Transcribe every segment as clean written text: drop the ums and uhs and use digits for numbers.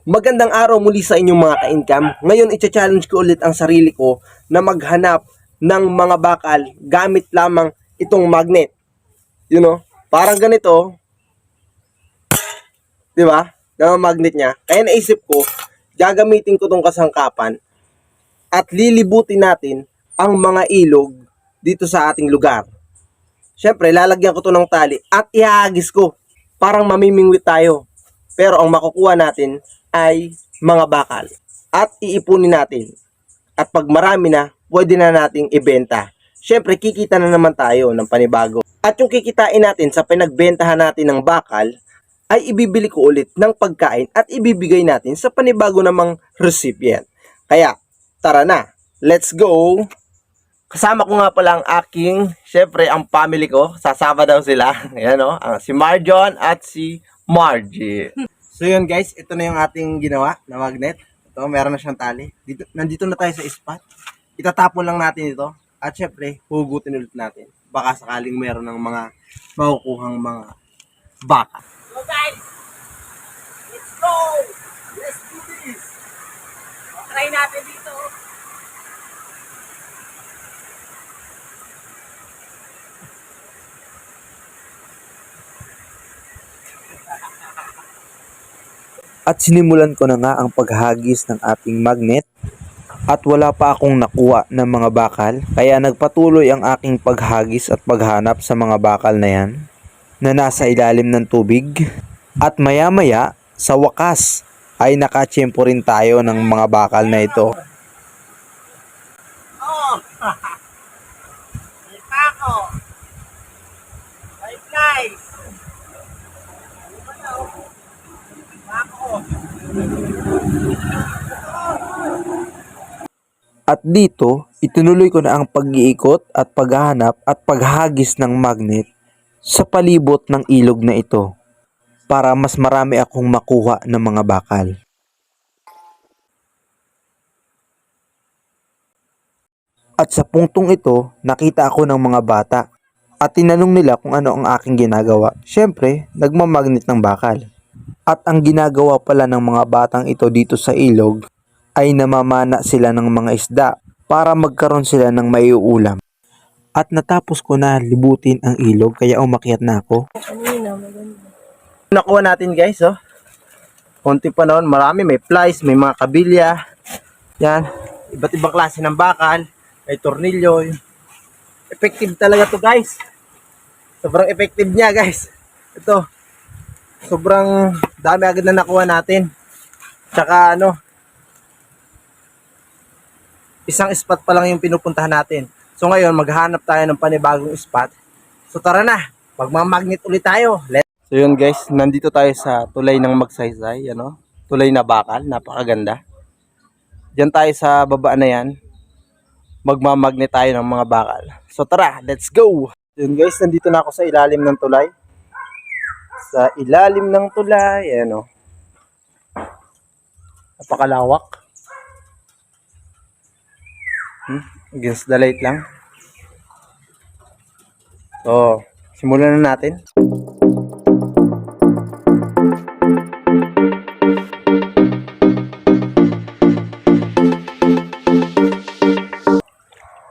Magandang araw muli sa inyong mga ka-income. Ngayon, i-challenge ko ulit ang sarili ko na maghanap ng mga bakal gamit lamang itong magnet. You know, parang ganito, di ba? Na magnet niya. Kaya naisip ko, gagamitin ko tong kasangkapan at lilibutin natin ang mga ilog dito sa ating lugar. Siyempre, lalagyan ko to ng tali at ihagis ko. Parang mamimingwit tayo. Pero ang makukuha natin ay mga bakal. At iipunin natin. At pag marami na, pwede na nating ibenta. Siyempre, kikita na naman tayo ng panibago. At yung kikitain natin sa pinagbentahan natin ng bakal, ay ibibili ko ulit ng pagkain at ibibigay natin sa panibago namang recipient. Kaya, tara na. Let's go! Kasama ko nga pala ang aking, syempre, ang family ko. Sasama daw sila. Ayan o, si Marjon at si Margie. So yun guys, ito na yung ating ginawa na magnet. Ito, meron na siyang tali. Nandito na tayo sa spot. Itatapon lang natin ito. At syempre, hugutin ulit natin. Baka sakaling meron ng mga makukuhang mga baka. So guys, let's go! Let's do this! Try natin dito. At sinimulan ko na nga ang paghagis ng ating magnet at wala pa akong nakuha ng mga bakal, kaya nagpatuloy ang aking paghagis at paghanap sa mga bakal na yan na nasa ilalim ng tubig. At maya maya sa wakas ay nakatsyempo rin tayo ng mga bakal na ito. Oh! May pako! May flies! At dito, itinuloy ko na ang pag-iikot at paghahanap at paghagis ng magnet sa palibot ng ilog na ito para mas marami akong makuha ng mga bakal. At sa punktong ito, nakita ako ng mga bata at tinanong nila kung ano ang aking ginagawa. Siyempre, nagmamagnet ng bakal. At ang ginagawa pala ng mga batang ito dito sa ilog ay namamana sila ng mga isda para magkaroon sila ng maiuulam. At natapos ko na libutin ang ilog kaya umakyat na ako. Nakuha natin guys, oh. Konti pa noon, marami, may flies, may mga kabilya. Yan, iba't ibang klase ng bakal, may tornilyo. Effective talaga to guys. Sobrang effective niya guys. Ito, sobrang dami agad na nakuha natin. Tsaka ano, isang spot pa lang yung pinupuntahan natin. So ngayon, maghanap tayo ng panibagong spot. So tara na, magmamagnet ulit tayo. So yun guys, nandito tayo sa tulay ng Magsaysay, ano? Tulay na bakal, napakaganda. Diyan tayo sa baba na yan. Magmamagnet tayo ng mga bakal. So tara, let's go! Yun guys, nandito na ako sa ilalim ng tulay. Sa ilalim ng tulay, ayan o. Napakalawak. Against the light lang. So, simulan na natin.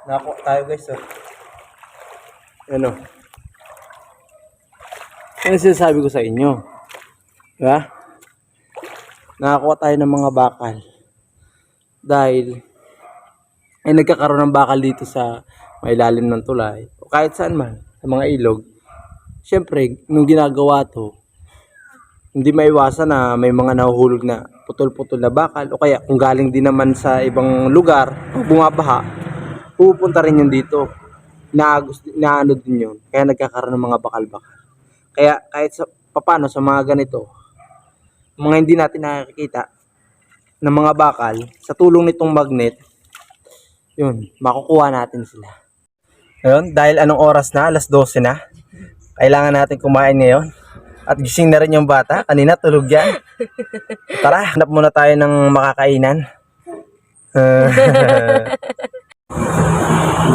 Nakakuha tayo guys, oh. Ano? Ano sinasabi ko sa inyo? Diba? Nakakuha tayo ng mga bakal. Dahil ay nagkakaroon ng bakal dito sa may lalim ng tulay o kahit saan man sa mga ilog. Siyempre, nung ginagawa to, hindi maiwasan na may mga nahuhulog na putol-putol na bakal o kaya kung galing din naman sa ibang lugar o bumabaha, pupunta rin yun dito. Inaano din yun. Kaya nagkakaroon ng mga bakal-bakal. Kaya kahit sa paano sa mga ganito, mga hindi natin nakikita ng mga bakal, sa tulong nitong magnet, yun, makukuha natin sila. Ayun, dahil anong oras na, alas 12 na, kailangan natin kumain ngayon. At gising na rin yung bata, kanina tulog yan. Tara, hanap muna tayo ng makakainan.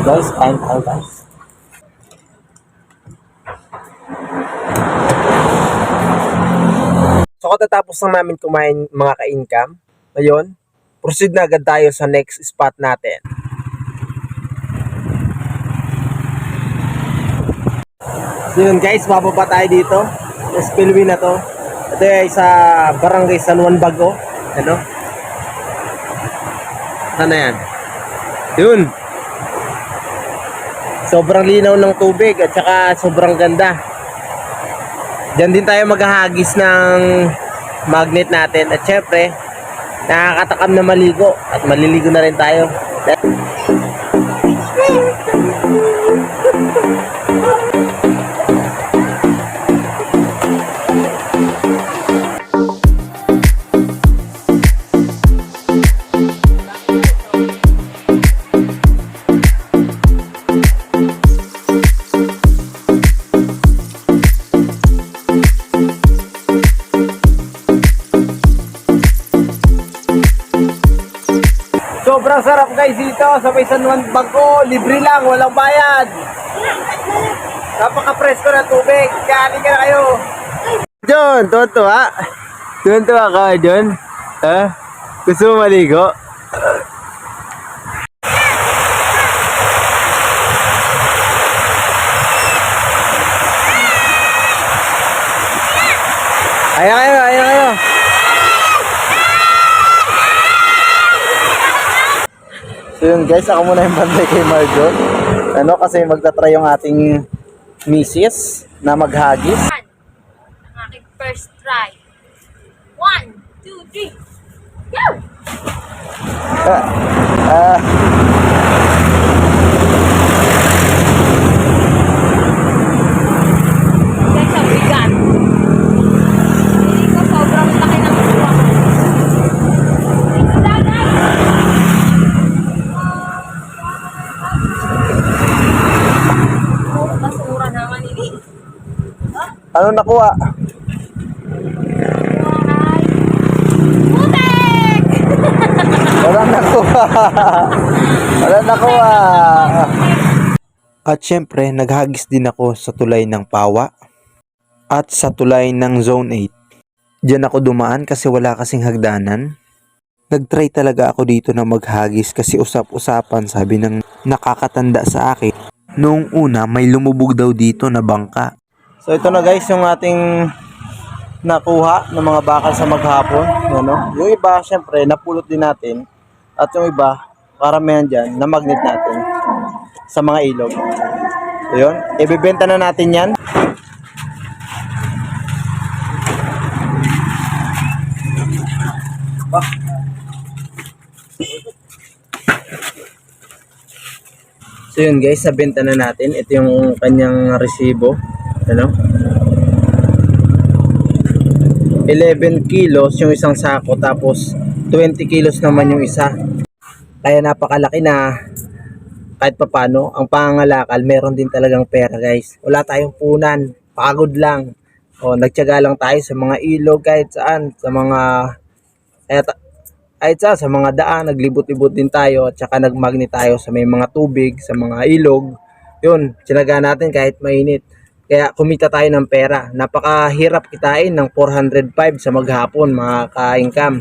Guys, kain tayo guys. So katatapos lang namin kumain mga ka-income, ngayon, proceed na agad tayo sa next spot natin. So yun guys, bababa tayo dito sa spillway na to. Ito ay sa Barangay San Juan Bago. Ano? Ano yan? Yun. Sobrang linaw ng tubig at saka sobrang ganda. Diyan din tayo maghahagis ng magnet natin. At syempre, nakakatakam na maligo. At maliligo na rin tayo. Sobrang sarap guys dito sa may San Juan Bago. Libre lang, walang bayad. Napaka-presko na tubig. Kaya halika na kayo. John, tuwa-tuwa. Tuwa-tuwa ka, John. Ha? Gusto mo maligo? Ayan kayo, ayan kayo. So yun guys, ako muna yung bantay kay Marjo. Ano, kasi magtatry yung ating misis na maghagis. Ang aking first try. 1, 2, 3. Go! Guys, ang bigat. Hindi ko sobrang laki ng buwa. Basura naman ini. Ano nakuha? Ay! Putek! Wala nakuha. Wala nakuha. At syempre, naghagis din ako sa tulay ng Pawa at sa tulay ng Zone 8. Diyan ako dumaan kasi wala kasing hagdanan. Nagtry talaga ako dito na maghagis kasi usap-usapan sabi ng nakakatanda sa akin. Noong una, may lumubog daw dito na bangka. So ito na guys yung ating nakuha ng mga bakal sa maghapon. Ano? Yung iba, syempre, napulot din natin. At yung iba, karamihan dyan, na magnet natin sa mga ilog. So yun, ibibenta na natin yan. So yun guys, nabenta na natin. Ito yung kanyang resibo. Ano? 11 kilos yung isang sako, tapos 20 kilos naman yung isa. Kaya napakalaki na kahit papano. Ang pangangalakal, meron din talagang pera guys. Wala tayong punan, pagod lang. O, nagtiyaga lang tayo sa mga ilog, kahit saan, sa mga sa mga daan, naglibot-libot din tayo, at saka nagmagnet tayo sa may mga tubig, sa mga ilog. Yun, tiyaga natin kahit mainit. Kaya kumita tayo ng pera. Napakahirap kitain ng 405 sa maghapon, mga ka-income.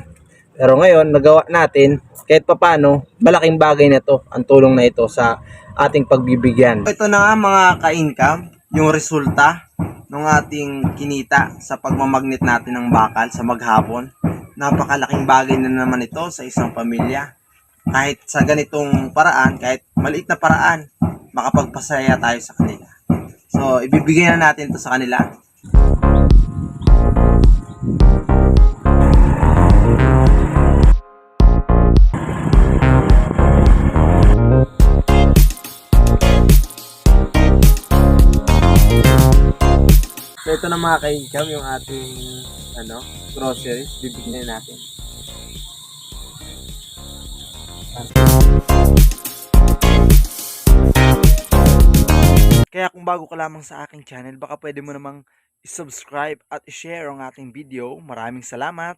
Pero ngayon, nagawa natin, kahit papano, malaking bagay na to, ang tulong na ito sa ating pagbibigyan. Ito na nga mga ka-income, yung resulta ng ating kinita sa pagmamagnet natin ng bakal sa maghapon. Napakalaking bagay na naman ito sa isang pamilya. Kahit sa ganitong paraan, kahit maliit na paraan, makapagpasaya tayo sa kanila. So, ibibigay na natin ito sa kanila. So, ito na mga ka-income, yung ating groceries, bibigyan natin. Kaya kung bago ka lamang sa aking channel, baka pwede mo namang i-subscribe at i-share ang ating video. Maraming salamat!